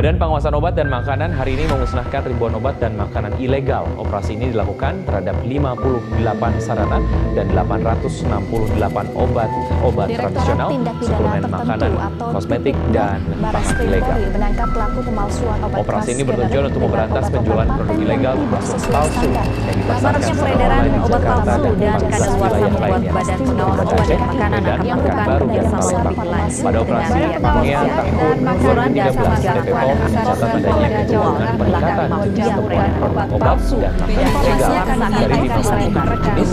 Badan Pengawasan Obat dan Makanan hari ini memusnahkan ribuan obat dan makanan ilegal. Operasi ini dilakukan terhadap 58 sarana dan 868 obat tradisional, suplemen makanan, kosmetik, dan pangan ilegal. Operasi ini bertujuan untuk memberantas penjualan produk ilegal termasuk palsu yang dipasarkan secara online di Jakarta dan 14 wilayah lainnya. Aceh, Medan, Pekanbaru, dan Palembang. Pada operasi Pangean tahun 2013, BPOM mencatat adanya kecenderungan peningkatan jumlah temuan produk obat dan makanan ilegal dari 51 jenis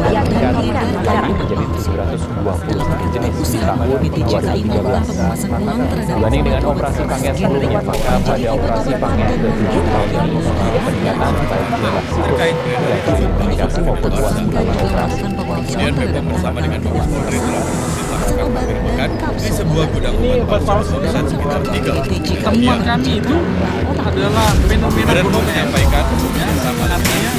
yang meningkat lagi menjadi 720 jenis di tahun 2013. Dibanding dengan operasi Pangean sebelumnya, maka pada operasi Pangean ke-7 tahun ini mengalami peningkatan baik jumlah situs, identifikasi maupun luas wilayah operasi. Kemudian BPOM bersama dengan Mabes Polri telah melakukan penggerbekan di sebuah gudang obat palsu beromset sekitar 3 temuan kami itu adalah fenomena BPOM menyampaikan sama artinya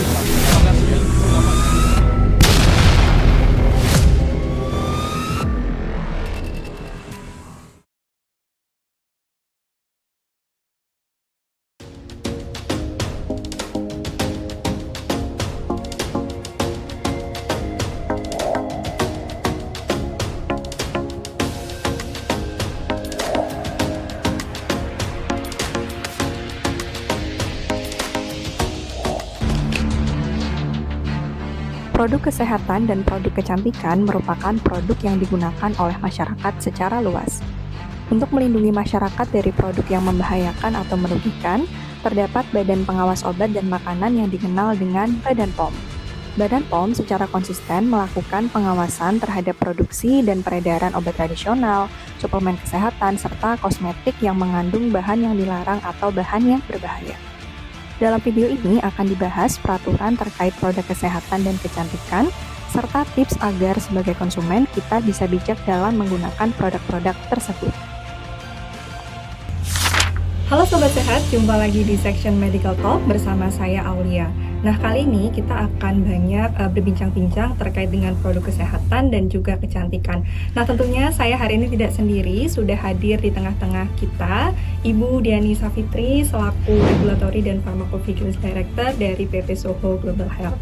Produk kesehatan dan produk kecantikan merupakan produk yang digunakan oleh masyarakat secara luas. Untuk melindungi masyarakat dari produk yang membahayakan atau merugikan, terdapat Badan Pengawas Obat dan Makanan yang dikenal dengan Badan POM. Badan POM secara konsisten melakukan pengawasan terhadap produksi dan peredaran obat tradisional, suplemen kesehatan, serta kosmetik yang mengandung bahan yang dilarang atau bahan yang berbahaya. Dalam video ini akan dibahas peraturan terkait produk kesehatan dan kecantikan, serta tips agar sebagai konsumen kita bisa bijak dalam menggunakan produk-produk tersebut. Halo Sobat Sehat, jumpa lagi di section Medical Talk bersama saya Aulia. Nah, kali ini kita akan banyak berbincang-bincang terkait dengan produk kesehatan dan juga kecantikan. Nah, tentunya saya hari ini tidak sendiri, sudah hadir di tengah-tengah kita Ibu Diani Safitri selaku Regulatory dan Pharmacovigilance Director dari PP Soho Global Health.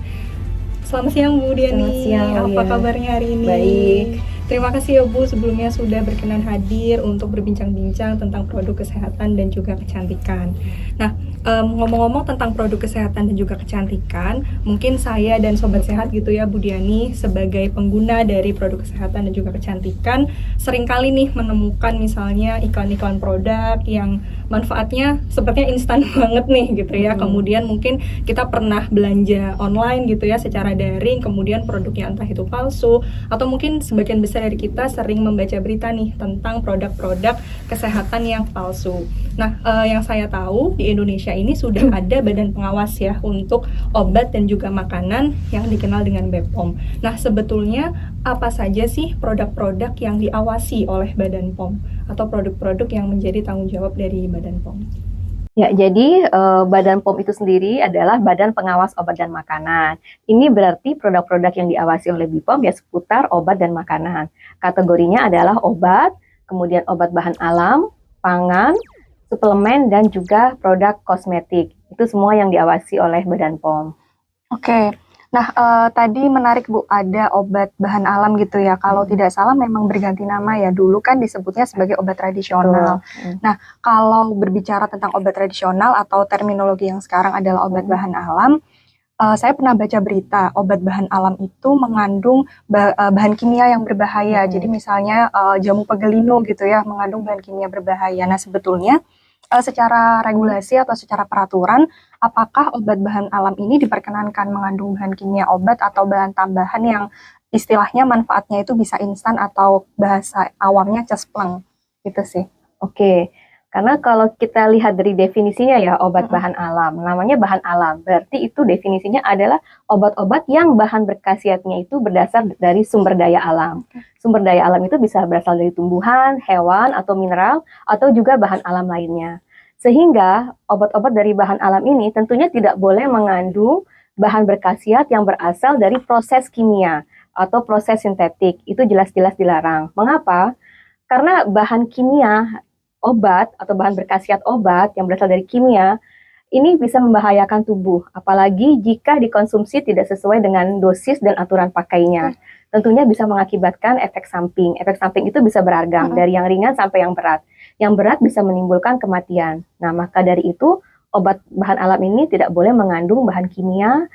Selamat siang Bu Diani, apa kabarnya hari ini? Baik. Terima kasih ya Bu sebelumnya sudah berkenan hadir untuk berbincang-bincang tentang produk kesehatan dan juga kecantikan. Nah, ngomong-ngomong tentang produk kesehatan dan juga kecantikan, mungkin saya dan Sobat Sehat gitu ya Bu Diani sebagai pengguna dari produk kesehatan dan juga kecantikan seringkali nih menemukan misalnya iklan-iklan produk yang manfaatnya sepertinya instan banget nih gitu ya. Kemudian mungkin kita pernah belanja online gitu ya secara daring, kemudian produknya entah itu palsu atau mungkin sebagian besar dari kita sering membaca berita nih tentang produk-produk kesehatan yang palsu. Nah, yang saya tahu di Indonesia ini sudah ada badan pengawas ya untuk obat dan juga makanan yang dikenal dengan BPOM. Nah, sebetulnya apa saja sih produk-produk yang diawasi oleh Badan POM atau produk-produk yang menjadi tanggung jawab dari Badan POM? Ya, jadi Badan POM itu sendiri adalah Badan Pengawas Obat dan Makanan. Ini berarti produk-produk yang diawasi oleh BPOM ya seputar obat dan makanan. Kategorinya adalah obat, kemudian obat bahan alam, pangan, suplemen, dan juga produk kosmetik. Itu semua yang diawasi oleh Badan POM. Oke. Nah, tadi menarik Bu, ada obat bahan alam gitu ya. Kalau tidak salah memang berganti nama ya. Dulu kan disebutnya sebagai obat tradisional. Nah, kalau berbicara tentang obat tradisional atau terminologi yang sekarang adalah obat bahan alam, saya pernah baca berita obat bahan alam itu mengandung bahan kimia yang berbahaya. Jadi misalnya jamu pegelino gitu ya, mengandung bahan kimia berbahaya. Nah, sebetulnya secara regulasi atau secara peraturan, apakah obat bahan alam ini diperkenankan mengandung bahan kimia obat atau bahan tambahan yang istilahnya manfaatnya itu bisa instan atau bahasa awamnya cespleng gitu sih. Oke, karena kalau kita lihat dari definisinya ya obat bahan alam, namanya bahan alam, berarti itu definisinya adalah obat-obat yang bahan berkhasiatnya itu berdasar dari sumber daya alam. Sumber daya alam itu bisa berasal dari tumbuhan, hewan, atau mineral, atau juga bahan alam lainnya. Sehingga obat-obat dari bahan alam ini tentunya tidak boleh mengandung bahan berkhasiat yang berasal dari proses kimia atau proses sintetik. Itu jelas-jelas dilarang. Mengapa? Karena bahan kimia obat atau bahan berkhasiat obat yang berasal dari kimia ini bisa membahayakan tubuh, apalagi jika dikonsumsi tidak sesuai dengan dosis dan aturan pakainya. Tentunya bisa mengakibatkan efek samping. Efek samping itu bisa beragam, dari yang ringan sampai yang berat. Yang berat bisa menimbulkan kematian. Nah, maka dari itu, obat bahan alam ini tidak boleh mengandung bahan kimia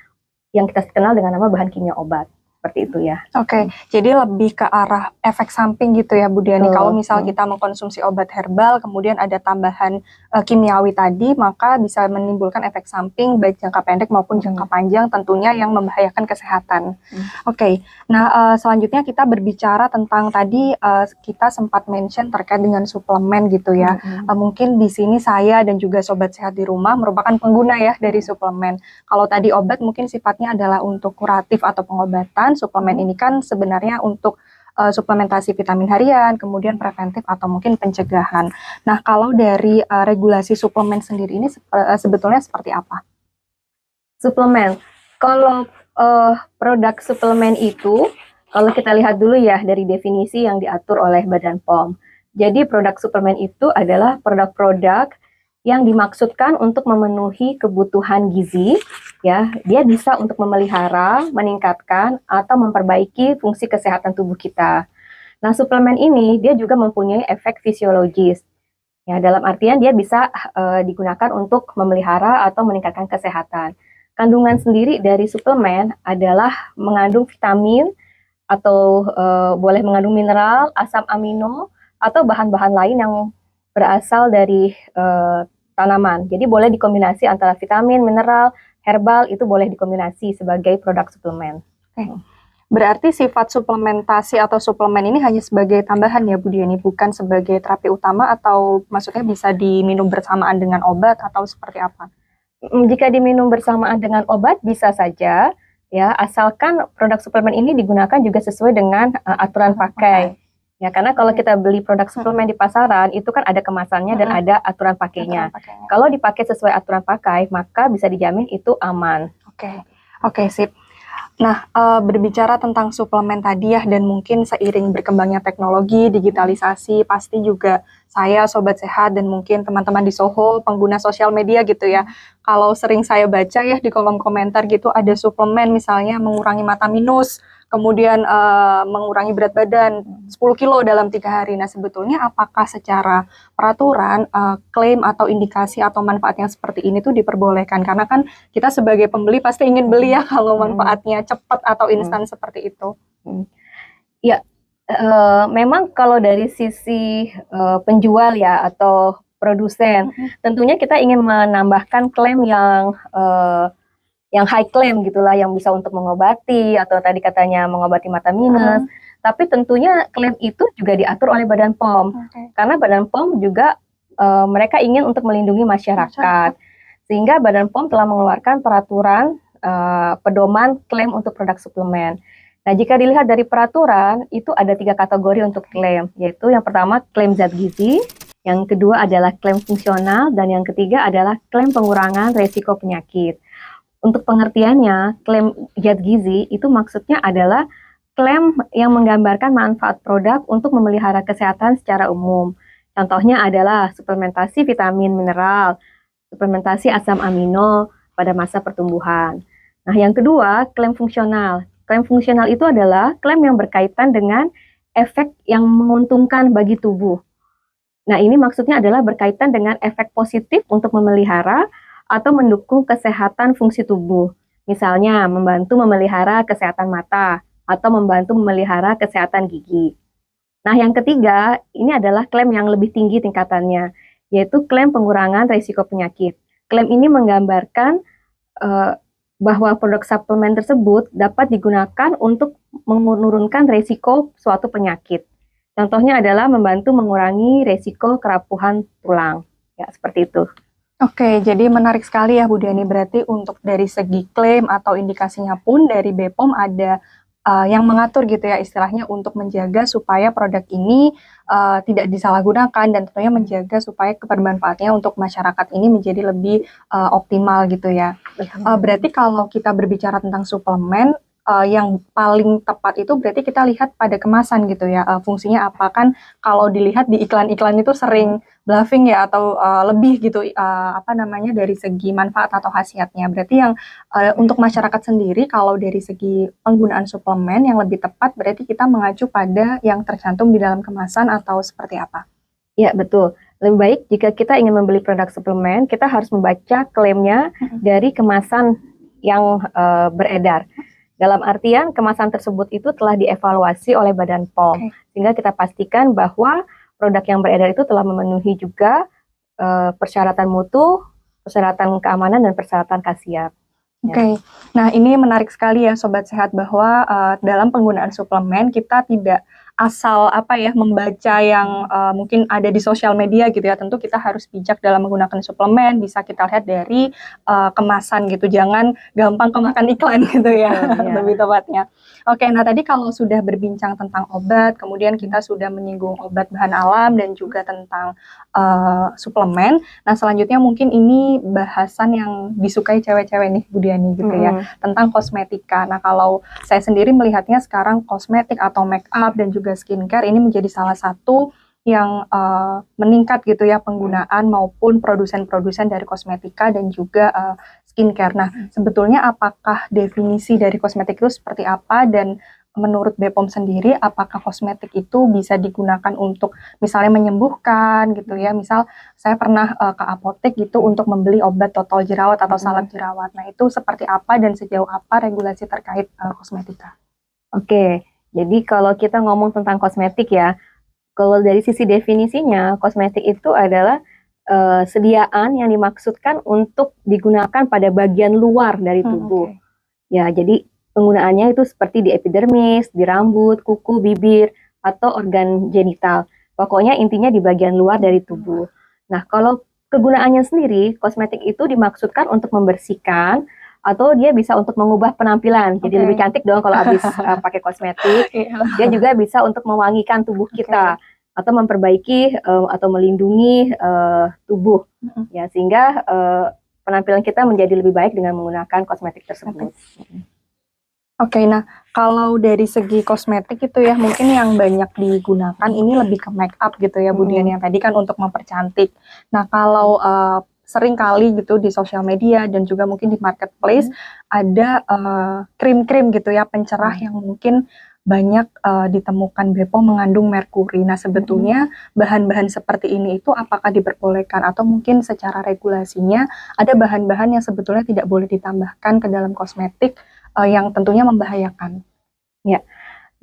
yang kita kenal dengan nama bahan kimia obat. Seperti itu ya. Oke, jadi lebih ke arah efek samping gitu ya Bu Diani. Kalau misal kita mengkonsumsi obat herbal, kemudian ada tambahan kimiawi tadi, maka bisa menimbulkan efek samping baik jangka pendek maupun jangka panjang, tentunya yang membahayakan kesehatan. Oke, nah selanjutnya kita berbicara tentang tadi kita sempat mention terkait dengan suplemen gitu ya. Mungkin di sini saya dan juga sobat sehat di rumah merupakan pengguna ya dari suplemen. Kalau tadi obat mungkin sifatnya adalah untuk kuratif atau pengobatan. Suplemen ini kan sebenarnya untuk suplementasi vitamin harian, kemudian preventif atau mungkin pencegahan. Nah, kalau dari regulasi suplemen sendiri ini sebetulnya seperti apa? Suplemen, kalau produk suplemen itu, kalau kita lihat dulu ya dari definisi yang diatur oleh Badan POM. Jadi produk suplemen itu adalah produk-produk yang dimaksudkan untuk memenuhi kebutuhan gizi, ya, dia bisa untuk memelihara, meningkatkan, atau memperbaiki fungsi kesehatan tubuh kita. Nah, suplemen ini dia juga mempunyai efek fisiologis, ya, dalam artian dia bisa digunakan untuk memelihara atau meningkatkan kesehatan. Kandungan sendiri dari suplemen adalah mengandung vitamin atau boleh mengandung mineral, asam amino, atau bahan-bahan lain yang berasal dari tanaman. Jadi boleh dikombinasi antara vitamin, mineral, herbal, itu boleh dikombinasi sebagai produk suplemen. Berarti sifat suplementasi atau suplemen ini hanya sebagai tambahan ya Bu Diani, bukan sebagai terapi utama, atau maksudnya bisa diminum bersamaan dengan obat atau seperti apa? Jika diminum bersamaan dengan obat bisa saja, ya, asalkan produk suplemen ini digunakan juga sesuai dengan aturan pakai. Ya, karena kalau kita beli produk suplemen di pasaran, itu kan ada kemasannya dan ada aturan pakainya. Kalau dipakai sesuai aturan pakai, maka bisa dijamin itu aman. Oke, sip. Nah, berbicara tentang suplemen tadi ya, dan mungkin seiring berkembangnya teknologi, digitalisasi, pasti juga saya, Sobat Sehat, dan mungkin teman-teman di Soho, pengguna sosial media gitu ya, kalau sering saya baca ya di kolom komentar gitu, ada suplemen misalnya mengurangi mata minus, kemudian mengurangi berat badan 10 kilo dalam 3 hari. Nah, sebetulnya apakah secara peraturan klaim atau indikasi atau manfaat yang seperti ini tuh diperbolehkan? Karena kan kita sebagai pembeli pasti ingin beli ya kalau manfaatnya cepat atau instan seperti itu. Ya, memang kalau dari sisi penjual ya atau produsen, tentunya kita ingin menambahkan klaim yang high claim gitulah, yang bisa untuk mengobati atau tadi katanya mengobati mata minus. Tapi tentunya klaim itu juga diatur oleh Badan POM. Karena Badan POM juga mereka ingin untuk melindungi masyarakat. Sehingga Badan POM telah mengeluarkan peraturan pedoman klaim untuk produk suplemen. Nah, jika dilihat dari peraturan, itu ada 3 kategori untuk klaim, yaitu yang pertama klaim zat gizi, yang kedua adalah klaim fungsional, dan yang ketiga adalah klaim pengurangan resiko penyakit. Untuk pengertiannya, klaim zat gizi itu maksudnya adalah klaim yang menggambarkan manfaat produk untuk memelihara kesehatan secara umum. Contohnya adalah suplementasi vitamin mineral, suplementasi asam amino pada masa pertumbuhan. Nah, yang kedua, klaim fungsional. Klaim fungsional itu adalah klaim yang berkaitan dengan efek yang menguntungkan bagi tubuh. Nah, ini maksudnya adalah berkaitan dengan efek positif untuk memelihara atau mendukung kesehatan fungsi tubuh. Misalnya, membantu memelihara kesehatan mata atau membantu memelihara kesehatan gigi. Nah, yang ketiga, ini adalah klaim yang lebih tinggi tingkatannya, yaitu klaim pengurangan risiko penyakit. Klaim ini menggambarkan bahwa produk suplemen tersebut dapat digunakan untuk menurunkan risiko suatu penyakit. Contohnya adalah membantu mengurangi risiko kerapuhan tulang. Ya, seperti itu. Oke, jadi menarik sekali ya Bu Diani. Berarti untuk dari segi klaim atau indikasinya pun dari BPOM ada yang mengatur gitu ya istilahnya untuk menjaga supaya produk ini tidak disalahgunakan dan tentunya menjaga supaya kebermanfaatnya untuk masyarakat ini menjadi lebih optimal gitu ya. Berarti kalau kita berbicara tentang suplemen, yang paling tepat itu berarti kita lihat pada kemasan gitu ya, fungsinya apa. Kan kalau dilihat di iklan-iklan itu sering bluffing ya, atau lebih gitu dari segi manfaat atau khasiatnya. Berarti yang untuk masyarakat sendiri, kalau dari segi penggunaan suplemen yang lebih tepat berarti kita mengacu pada yang tercantum di dalam kemasan atau seperti apa? Ya, betul. Lebih baik jika kita ingin membeli produk suplemen, kita harus membaca klaimnya dari kemasan yang beredar. Dalam artian kemasan tersebut itu telah dievaluasi oleh Badan POM, sehingga kita pastikan bahwa produk yang beredar itu telah memenuhi juga persyaratan mutu, persyaratan keamanan, dan persyaratan khasiat. Oke. Nah ini menarik sekali ya Sobat Sehat, bahwa dalam penggunaan suplemen kita tidak asal membaca yang mungkin ada di sosial media gitu ya. Tentu kita harus bijak dalam menggunakan suplemen, bisa kita lihat dari kemasan gitu, jangan gampang kemakan iklan gitu ya, lebih tepatnya. Oke, nah tadi kalau sudah berbincang tentang obat, kemudian kita sudah menyinggung obat bahan alam dan juga tentang suplemen. Nah selanjutnya mungkin ini bahasan yang disukai cewek-cewek nih Bu Diani gitu ya, tentang kosmetika. Nah kalau saya sendiri melihatnya sekarang kosmetik atau make up dan juga skincare ini menjadi salah satu yang meningkat gitu ya penggunaan maupun produsen-produsen dari kosmetika dan juga skincare. Nah sebetulnya apakah definisi dari kosmetik itu seperti apa, dan menurut BPOM sendiri apakah kosmetik itu bisa digunakan untuk misalnya menyembuhkan gitu ya, misal saya pernah ke apotek gitu untuk membeli obat total jerawat atau salep jerawat. Nah itu seperti apa dan sejauh apa regulasi terkait kosmetika? Oke, jadi kalau kita ngomong tentang kosmetik ya, kalau dari sisi definisinya, kosmetik itu adalah sediaan yang dimaksudkan untuk digunakan pada bagian luar dari tubuh. Ya, jadi penggunaannya itu seperti di epidermis, di rambut, kuku, bibir, atau organ genital. Pokoknya intinya di bagian luar dari tubuh. Nah, kalau kegunaannya sendiri, kosmetik itu dimaksudkan untuk membersihkan, atau dia bisa untuk mengubah penampilan. Jadi lebih cantik dong kalau habis pakai kosmetik. Dia juga bisa untuk mewangikan tubuh kita, atau memperbaiki atau melindungi tubuh. Ya, sehingga penampilan kita menjadi lebih baik dengan menggunakan kosmetik tersebut. Oke, nah kalau dari segi kosmetik itu ya mungkin yang banyak digunakan ini lebih ke make up gitu ya Bu Dian, yang tadi kan untuk mempercantik. Nah kalau sering kali gitu di sosial media dan juga mungkin di marketplace ada krim-krim gitu ya pencerah yang mungkin banyak ditemukan BPOM mengandung merkuri. Nah sebetulnya bahan-bahan seperti ini itu apakah diperbolehkan, atau mungkin secara regulasinya ada bahan-bahan yang sebetulnya tidak boleh ditambahkan ke dalam kosmetik yang tentunya membahayakan? Ya,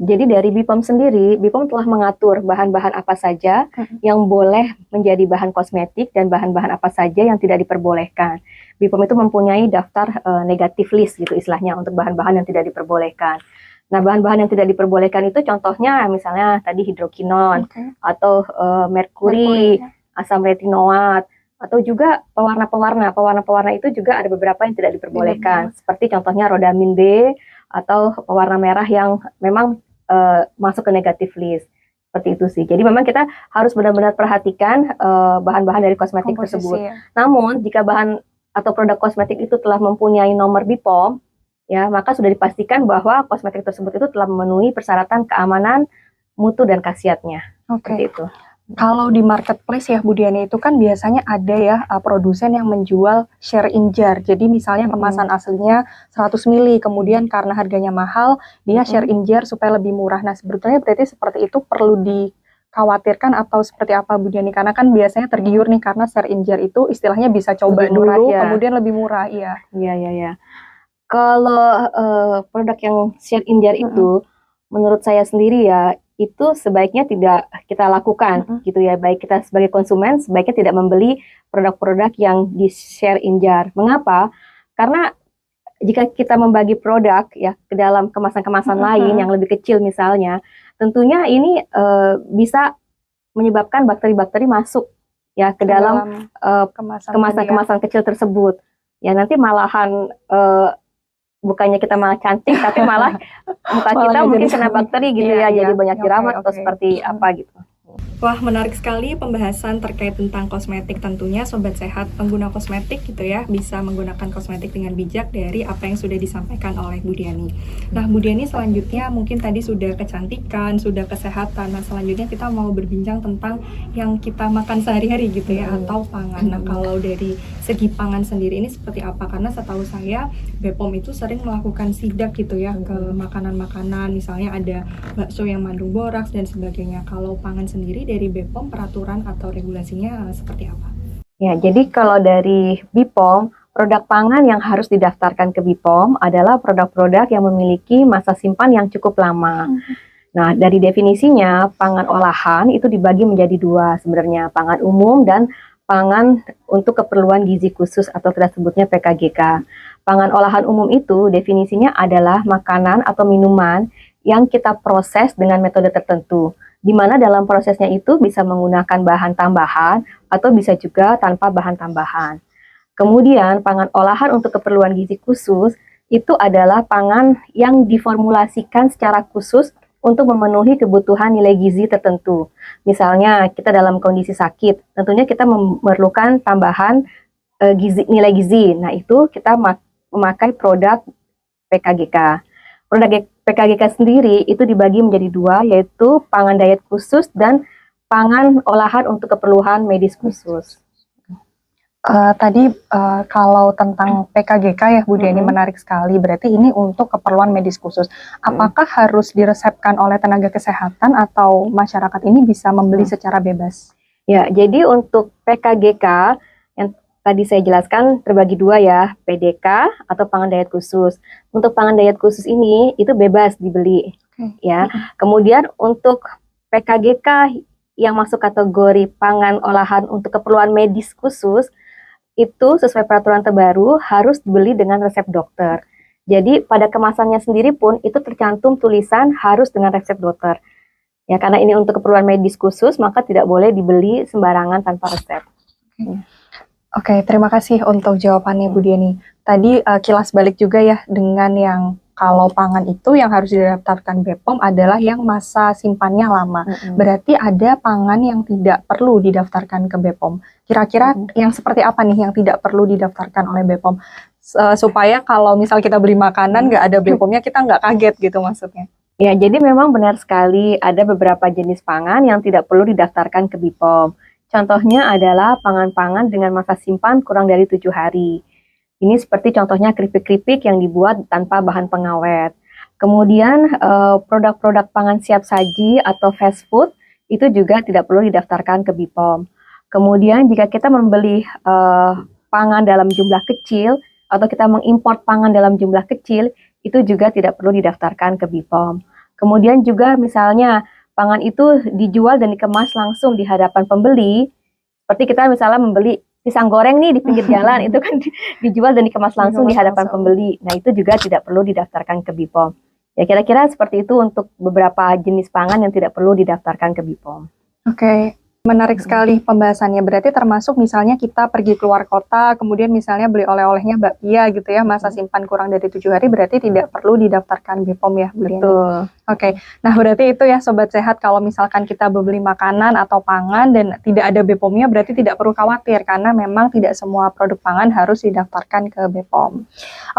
jadi dari BPOM sendiri, BPOM telah mengatur bahan-bahan apa saja yang boleh menjadi bahan kosmetik dan bahan-bahan apa saja yang tidak diperbolehkan. BPOM itu mempunyai daftar negatif list gitu istilahnya untuk bahan-bahan yang tidak diperbolehkan. Nah, bahan-bahan yang tidak diperbolehkan itu contohnya misalnya tadi hidrokinon atau merkuri, asam retinoat, atau juga pewarna-pewarna. Pewarna-pewarna itu juga ada beberapa yang tidak diperbolehkan, seperti contohnya rodamin B atau pewarna merah yang memang masuk ke negatif list. Seperti itu sih. Jadi memang kita harus benar-benar perhatikan bahan-bahan dari kosmetik tersebut. Namun jika bahan atau produk kosmetik itu telah mempunyai nomor BPOM, ya maka sudah dipastikan bahwa kosmetik tersebut itu telah memenuhi persyaratan keamanan, mutu, dan khasiatnya. Seperti itu. Kalau di marketplace ya Bu Diani itu kan biasanya ada ya produsen yang menjual share in jar. Jadi misalnya kemasan aslinya 100 ml, kemudian karena harganya mahal dia share in jar supaya lebih murah. Nah sebetulnya berarti seperti itu perlu dikhawatirkan atau seperti apa Bu Diani? Karena kan biasanya tergiur nih karena share in jar itu istilahnya bisa coba lebih dulu murah, kemudian lebih murah. Iya. Kalau produk yang share in jar itu menurut saya sendiri ya itu sebaiknya tidak kita lakukan gitu ya. Baik kita sebagai konsumen sebaiknya tidak membeli produk-produk yang di share in jar. Mengapa? Karena jika kita membagi produk ya ke dalam kemasan-kemasan lain yang lebih kecil misalnya, tentunya ini bisa menyebabkan bakteri-bakteri masuk ya ke dalam kemasan-kemasan kecil tersebut. Ya nanti malahan bukannya kita malah cantik, tapi malah muka kita mungkin kena bakteri gitu ya, jadi banyak jerawat atau seperti apa gitu. Wah, menarik sekali pembahasan terkait tentang kosmetik. Tentunya Sobat Sehat pengguna kosmetik gitu ya, bisa menggunakan kosmetik dengan bijak dari apa yang sudah disampaikan oleh Bu Diani. Nah, Bu Diani selanjutnya mungkin tadi sudah kecantikan, sudah kesehatan. Nah, selanjutnya kita mau berbincang tentang yang kita makan sehari-hari gitu ya, atau pangan. Nah, kalau dari segi pangan sendiri ini seperti apa? Karena setahu saya BPOM itu sering melakukan sidak gitu ya ke makanan-makanan, misalnya ada bakso yang mengandung boraks dan sebagainya. Kalau pangan sendiri dari BPOM peraturan atau regulasinya seperti apa? Ya, jadi kalau dari BPOM, produk pangan yang harus didaftarkan ke BPOM adalah produk-produk yang memiliki masa simpan yang cukup lama. Nah, dari definisinya, pangan olahan itu dibagi menjadi dua sebenarnya, pangan umum dan pangan untuk keperluan gizi khusus atau kita sebutnya PKGK. Pangan olahan umum itu definisinya adalah makanan atau minuman yang kita proses dengan metode tertentu, di mana dalam prosesnya itu bisa menggunakan bahan tambahan atau bisa juga tanpa bahan tambahan. Kemudian pangan olahan untuk keperluan gizi khusus itu adalah pangan yang diformulasikan secara khusus untuk memenuhi kebutuhan nilai gizi tertentu. Misalnya kita dalam kondisi sakit, tentunya kita memerlukan tambahan nilai gizi. Nah, itu kita memakai produk PKGK. Produk PKGK sendiri itu dibagi menjadi dua, yaitu pangan diet khusus dan pangan olahan untuk keperluan medis khusus. Kalau tentang PKGK ya Bu Diani menarik sekali, berarti ini untuk keperluan medis khusus. Apakah harus diresepkan oleh tenaga kesehatan atau masyarakat ini bisa membeli secara bebas? Ya, jadi untuk PKGK yang tadi saya jelaskan terbagi dua ya, PDK atau pangan diet khusus. Untuk pangan diet khusus ini itu bebas dibeli, ya. Kemudian untuk PKGK yang masuk kategori pangan olahan untuk keperluan medis khusus itu sesuai peraturan terbaru harus dibeli dengan resep dokter. Jadi pada kemasannya sendiri pun itu tercantum tulisan harus dengan resep dokter. Ya, karena ini untuk keperluan medis khusus, maka tidak boleh dibeli sembarangan tanpa resep. Oke, terima kasih untuk jawabannya Bu Diani. Tadi kilas balik juga ya dengan yang kalau pangan itu yang harus didaftarkan BPOM adalah yang masa simpannya lama. Berarti ada pangan yang tidak perlu didaftarkan ke BPOM. Kira-kira yang seperti apa nih yang tidak perlu didaftarkan oleh BPOM? Supaya kalau misal kita beli makanan nggak ada BPOM-nya, kita nggak kaget gitu maksudnya. Ya, jadi memang benar sekali ada beberapa jenis pangan yang tidak perlu didaftarkan ke BPOM. Contohnya adalah pangan-pangan dengan masa simpan kurang dari 7 hari. Ini seperti contohnya keripik-keripik yang dibuat tanpa bahan pengawet. Kemudian produk-produk pangan siap saji atau fast food itu juga tidak perlu didaftarkan ke BPOM. Kemudian jika kita membeli pangan dalam jumlah kecil atau kita mengimpor pangan dalam jumlah kecil, itu juga tidak perlu didaftarkan ke BPOM. Kemudian juga misalnya pangan itu dijual dan dikemas langsung di hadapan pembeli, seperti kita misalnya membeli pisang goreng nih di pinggir jalan, itu kan dijual dan dikemas langsung di hadapan pembeli. Nah, itu juga tidak perlu didaftarkan ke BPOM. Ya, kira-kira seperti itu untuk beberapa jenis pangan yang tidak perlu didaftarkan ke BPOM. Oke. Menarik sekali pembahasannya. Berarti termasuk misalnya kita pergi keluar kota, kemudian misalnya beli oleh-olehnya bakpia gitu ya, masa simpan kurang dari 7 hari, berarti tidak perlu didaftarkan BPOM ya, Bu Diani? Betul. Oke, nah berarti itu ya Sobat Sehat, kalau misalkan kita beli makanan atau pangan dan tidak ada BPOM-nya, berarti tidak perlu khawatir, karena memang tidak semua produk pangan harus didaftarkan ke BPOM.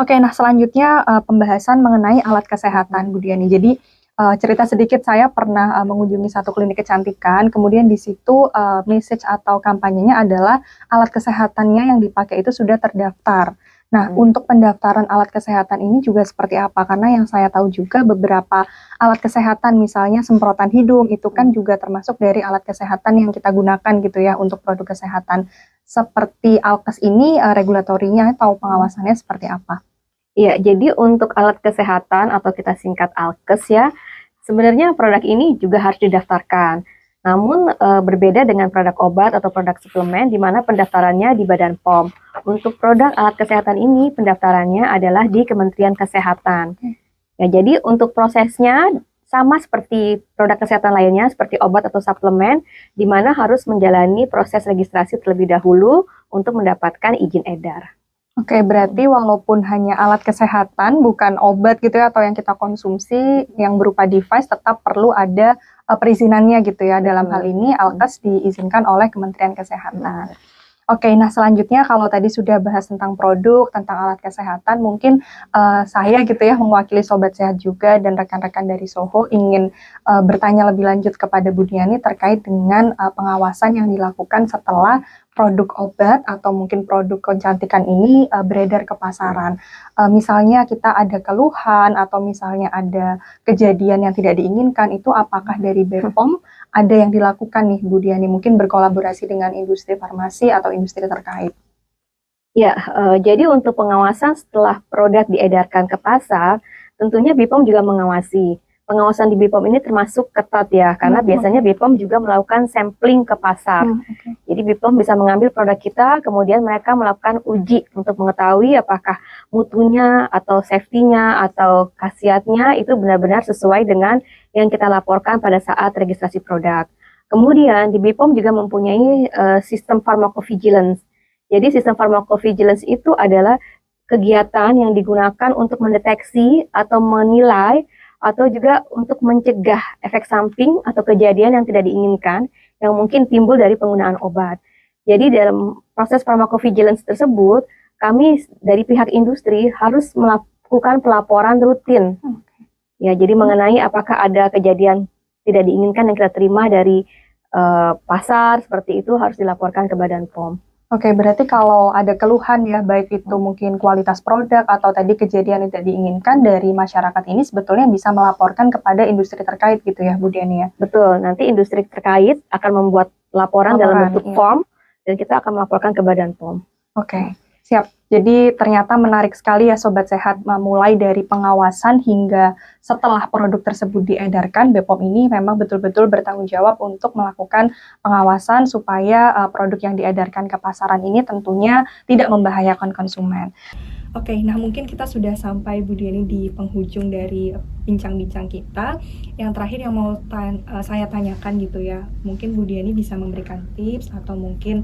Oke, nah selanjutnya pembahasan mengenai alat kesehatan, Bu Diani. Jadi cerita sedikit, saya pernah mengunjungi satu klinik kecantikan, kemudian di situ message atau kampanyenya adalah alat kesehatannya yang dipakai itu sudah terdaftar. Nah, untuk pendaftaran alat kesehatan ini juga seperti apa? Karena yang saya tahu juga beberapa alat kesehatan, misalnya semprotan hidung, itu kan juga termasuk dari alat kesehatan yang kita gunakan gitu ya untuk produk kesehatan. Seperti Alkes ini, regulatorinya atau pengawasannya seperti apa? Ya, jadi untuk alat kesehatan atau kita singkat Alkes ya, sebenarnya produk ini juga harus didaftarkan. Namun berbeda dengan produk obat atau produk suplemen di mana pendaftarannya di Badan POM. Untuk produk alat kesehatan ini pendaftarannya adalah di Kementerian Kesehatan. Ya, jadi untuk prosesnya sama seperti produk kesehatan lainnya seperti obat atau suplemen di mana harus menjalani proses registrasi terlebih dahulu untuk mendapatkan izin edar. Oke, berarti walaupun hanya alat kesehatan, bukan obat gitu ya, atau yang kita konsumsi yang berupa device, tetap perlu ada perizinannya gitu ya. Dalam hal ini Alkes diizinkan oleh Kementerian Kesehatan. Oke, nah selanjutnya kalau tadi sudah bahas tentang produk, tentang alat kesehatan, mungkin saya gitu ya mewakili Sobat Sehat juga dan rekan-rekan dari Soho ingin bertanya lebih lanjut kepada Bu Diani terkait dengan pengawasan yang dilakukan setelah produk obat atau mungkin produk kecantikan ini beredar ke pasaran. Misalnya kita ada keluhan atau misalnya ada kejadian yang tidak diinginkan, itu apakah dari BPOM ada yang dilakukan nih Bu Diani, mungkin berkolaborasi dengan industri farmasi atau industri terkait? Ya, jadi untuk pengawasan setelah produk diedarkan ke pasar, tentunya BPOM juga mengawasi. Pengawasan di BPOM ini termasuk ketat ya, karena biasanya BPOM juga melakukan sampling ke pasar. Jadi BPOM bisa mengambil produk kita, kemudian mereka melakukan uji untuk mengetahui apakah mutunya atau safety-nya atau khasiatnya itu benar-benar sesuai dengan yang kita laporkan pada saat registrasi produk. Kemudian di BPOM juga mempunyai sistem pharmacovigilance. Jadi sistem pharmacovigilance itu adalah kegiatan yang digunakan untuk mendeteksi atau menilai atau juga untuk mencegah efek samping atau kejadian yang tidak diinginkan yang mungkin timbul dari penggunaan obat. Jadi dalam proses pharmacovigilance tersebut, kami dari pihak industri harus melakukan pelaporan rutin. Ya, jadi mengenai apakah ada kejadian tidak diinginkan yang kita terima dari pasar, seperti itu harus dilaporkan ke Badan POM. Oke, berarti kalau ada keluhan ya, baik itu mungkin kualitas produk atau tadi kejadian yang tidak diinginkan dari masyarakat ini sebetulnya bisa melaporkan kepada industri terkait gitu ya Bu Diani ya? Betul, nanti industri terkait akan membuat laporan dalam bentuk form dan kita akan melaporkan ke Badan POM. Oke, siap. Jadi ternyata menarik sekali ya Sobat Sehat, mulai dari pengawasan hingga setelah produk tersebut diedarkan, BPOM ini memang betul-betul bertanggung jawab untuk melakukan pengawasan supaya produk yang diedarkan ke pasaran ini tentunya tidak membahayakan konsumen. Oke, nah mungkin kita sudah sampai Bu Diani di penghujung dari bincang-bincang kita. Yang terakhir yang mau saya tanyakan gitu ya, mungkin Bu Diani bisa memberikan tips atau mungkin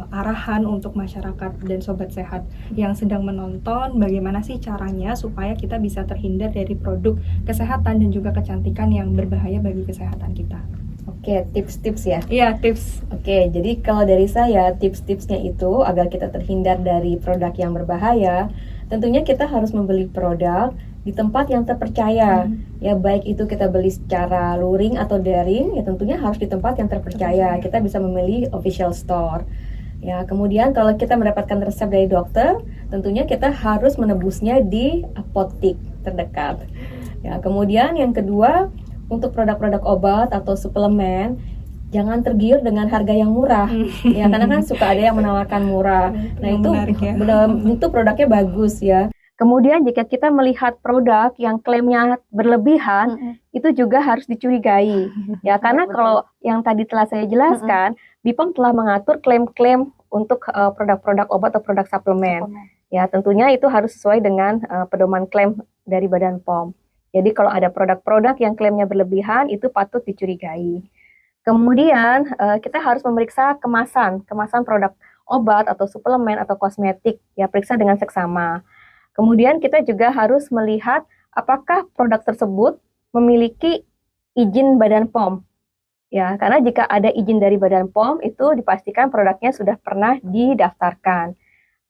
arahan untuk masyarakat dan Sobat Sehat yang sedang menonton, bagaimana sih caranya supaya kita bisa terhindar dari produk kesehatan dan juga kecantikan yang berbahaya bagi kesehatan kita. Oke, tips-tips ya? Iya, tips. Oke, jadi kalau dari saya, tips-tipsnya itu agar kita terhindar dari produk yang berbahaya, tentunya kita harus membeli produk di tempat yang terpercaya. Ya, baik itu kita beli secara luring atau daring, ya tentunya harus di tempat yang terpercaya. Kita bisa memilih official store. Ya, kemudian kalau kita mendapatkan resep dari dokter, tentunya kita harus menebusnya di apotik terdekat. Ya, kemudian yang kedua, untuk produk-produk obat atau suplemen, jangan tergiur dengan harga yang murah. Ya, karena kan suka ada yang menawarkan murah. Nah, itu itu produknya bagus ya. Kemudian jika kita melihat produk yang klaimnya berlebihan, itu juga harus dicurigai. Ya, karena kalau yang tadi telah saya jelaskan, BPOM telah mengatur klaim-klaim untuk produk-produk obat atau produk suplemen. Ya, tentunya itu harus sesuai dengan pedoman klaim dari Badan POM. Jadi kalau ada produk-produk yang klaimnya berlebihan, itu patut dicurigai. Kemudian kita harus memeriksa kemasan produk obat atau suplemen atau kosmetik, ya periksa dengan seksama. Kemudian kita juga harus melihat apakah produk tersebut memiliki izin Badan POM. Ya, karena jika ada izin dari Badan POM, itu dipastikan produknya sudah pernah didaftarkan.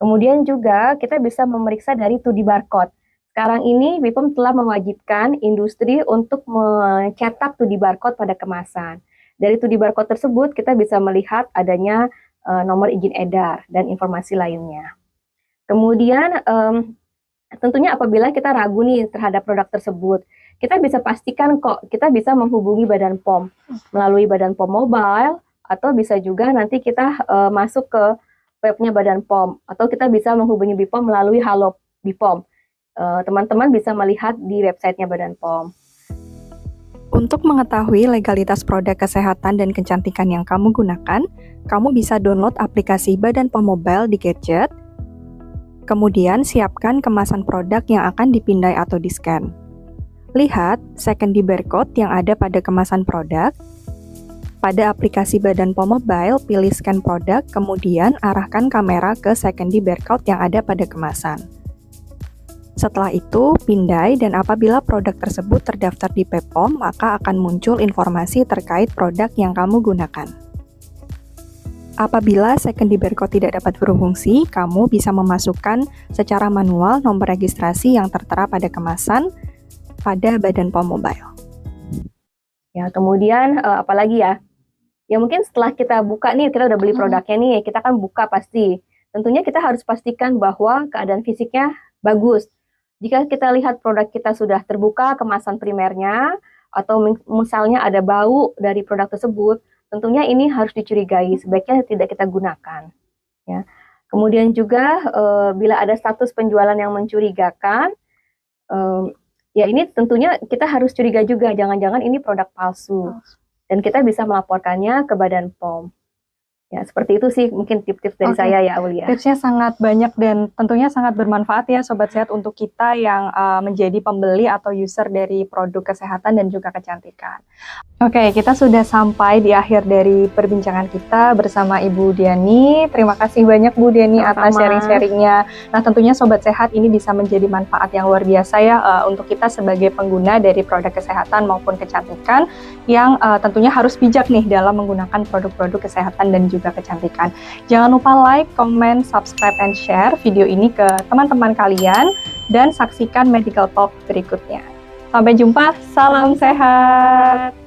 Kemudian juga kita bisa memeriksa dari 2D barcode. Sekarang ini BPOM telah mewajibkan industri untuk mencetak 2D barcode pada kemasan. Dari 2D barcode tersebut kita bisa melihat adanya nomor izin edar dan informasi lainnya. Kemudian tentunya apabila kita ragu nih terhadap produk tersebut, kita bisa pastikan kok kita bisa menghubungi Badan POM melalui Badan POM Mobile, atau bisa juga nanti kita masuk ke webnya Badan POM, atau kita bisa menghubungi BPOM melalui Halo BPOM. Teman-teman bisa melihat di websitenya Badan POM. Untuk mengetahui legalitas produk kesehatan dan kecantikan yang kamu gunakan, kamu bisa download aplikasi Badan POM Mobile di gadget. Kemudian siapkan kemasan produk yang akan dipindai atau di-scan. Lihat secondary barcode yang ada pada kemasan produk. Pada aplikasi Badan POM Mobile, pilih scan produk, kemudian arahkan kamera ke secondary barcode yang ada pada kemasan. Setelah itu, pindai dan apabila produk tersebut terdaftar di BPOM, maka akan muncul informasi terkait produk yang kamu gunakan. Apabila secondary barcode tidak dapat berfungsi, kamu bisa memasukkan secara manual nomor registrasi yang tertera pada kemasan pada badan POM Mobile. Ya, kemudian apalagi ya? Ya mungkin setelah kita buka nih, kita udah beli produknya nih, kita kan buka pasti. Tentunya kita harus pastikan bahwa keadaan fisiknya bagus. Jika kita lihat produk kita sudah terbuka kemasan primernya, atau misalnya ada bau dari produk tersebut, tentunya ini harus dicurigai, sebaiknya tidak kita gunakan. Ya. Kemudian juga bila ada status penjualan yang mencurigakan, ya ini tentunya kita harus curiga juga, jangan-jangan ini produk palsu. Dan kita bisa melaporkannya ke Badan POM. Ya, seperti itu sih mungkin tips-tips dari saya ya, Aulia. Tipsnya sangat banyak dan tentunya sangat bermanfaat ya Sobat Sehat untuk kita yang menjadi pembeli atau user dari produk kesehatan dan juga kecantikan. Oke, kita sudah sampai di akhir dari perbincangan kita bersama Ibu Diani. Terima kasih banyak Bu Diani atas sharing-sharingnya. Nah, tentunya Sobat Sehat ini bisa menjadi manfaat yang luar biasa ya untuk kita sebagai pengguna dari produk kesehatan maupun kecantikan yang tentunya harus bijak nih dalam menggunakan produk-produk kesehatan dan juga kecantikan. Jangan lupa like, comment, subscribe, and share video ini ke teman-teman kalian dan saksikan Medical Talk berikutnya. Sampai jumpa, salam sehat!